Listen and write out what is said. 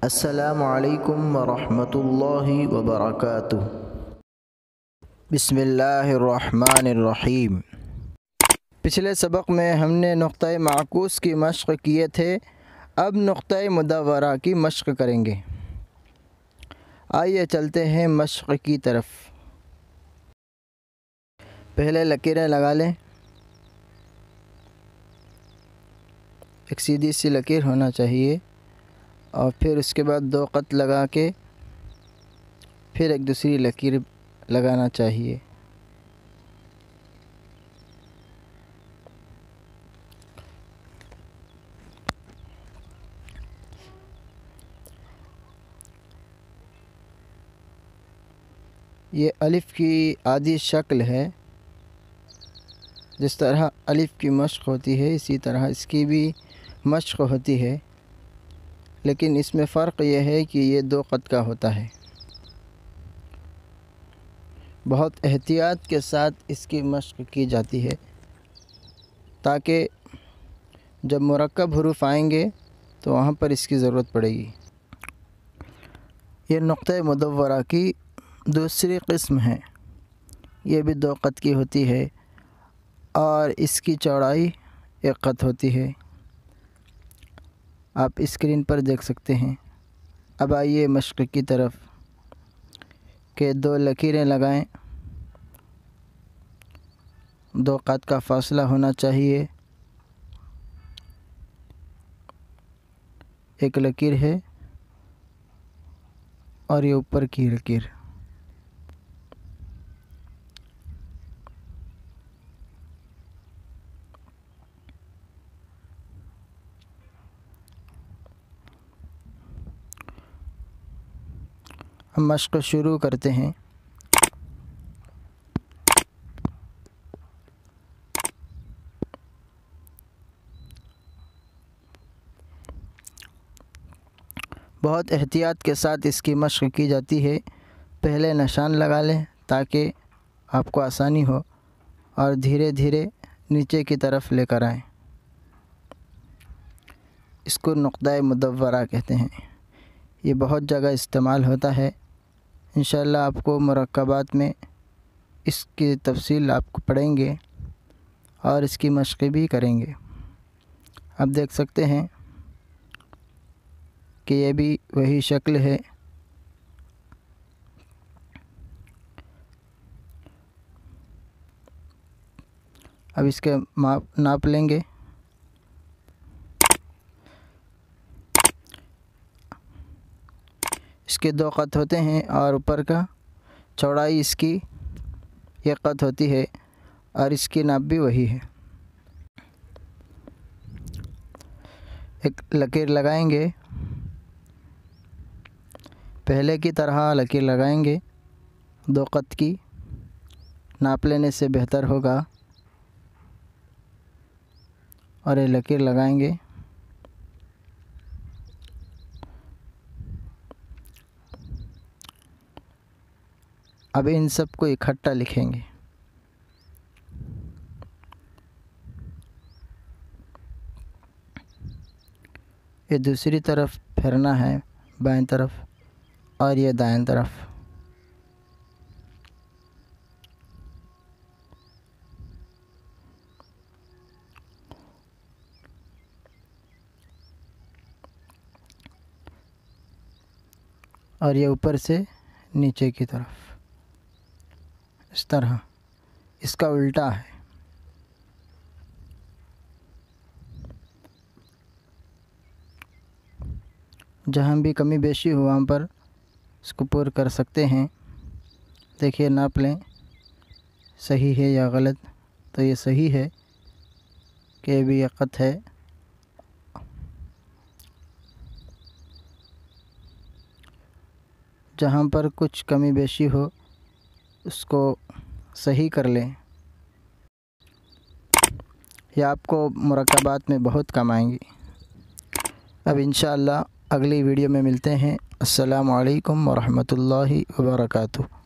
अस्सलामुअलैकुम वरहमतुल्लाहि वबरकातुह। बिस्मिल्लाहिर्रहमानिर्रहीम। पिछले सबक में हमने नुक्ता माकूस की मश्क किए थे, अब नुक्ता मुदव्वरा की मश्क करेंगे। आइए चलते हैं मश्क की तरफ। पहले लकीरें लगा लें। एक सीधी सी लकीर होना चाहिए और फिर उसके बाद दो ख़त लगा के फिर एक दूसरी लकीर लगाना चाहिए। ये अलिफ़ की आदि शक्ल है। जिस तरह अलिफ़ की मश्क होती है इसी तरह इसकी भी मश्क होती है, लेकिन इसमें फ़र्क यह है कि ये दो क़द का होता है। बहुत एहतियात के साथ इसकी मश्क की जाती है ताकि जब मुरक्कब हुरूफ आएंगे तो वहाँ पर इसकी ज़रूरत पड़ेगी। ये नुक्ता मुदव्वरा की दूसरी किस्म है। ये भी दो क़द की होती है और इसकी चौड़ाई एक क़द होती है। आप स्क्रीन पर देख सकते हैं। अब आइए मश्क की तरफ के दो लकीरें लगाएं। दो क़द का फ़ासला होना चाहिए। एक लकीर है और ये ऊपर की लकीर। हम मश्क शुरू करते हैं। बहुत एहतियात के साथ इसकी मश्क की जाती है। पहले निशान लगा लें ताकि आपको आसानी हो और धीरे धीरे नीचे की तरफ लेकर आएं। इसको नुक्ता मुदव्वरा कहते हैं। ये बहुत जगह इस्तेमाल होता है। इंशाअल्लाह आपको मुरक्कबात में इसकी तफसील आपको पढ़ेंगे और इसकी मश्क भी करेंगे। अब देख सकते हैं कि ये भी वही शक्ल है। अब इसके नाप लेंगे। इसके दो क़द होते हैं और ऊपर का चौड़ाई इसकी एक क़द होती है और इसकी नाप भी वही है। एक लकीर लगाएंगे। पहले की तरह लकीर लगाएंगे। दो क़द की नाप लेने से बेहतर होगा। और ये लकीर लगाएंगे। अब इन सब को इकट्ठा लिखेंगे। ये दूसरी तरफ फिरना है बाएं तरफ और ये दाएं तरफ। और ये ऊपर से नीचे की तरफ इस तरह। इसका उल्टा है। जहाँ भी कमी बेशी हो वहाँ पर इसको पूरा कर सकते हैं। देखिए नाप लें सही है या गलत। तो ये सही है कि भी ये क़द है। जहाँ पर कुछ कमी बेशी हो उसको सही कर लें। यह आपको मुरक्कबात में बहुत काम आएंगी। अब इंशाअल्लाह अगली वीडियो में मिलते हैं। अस्सलामु अलैकुम वरहमतुल्लाहि वबरकातुहू।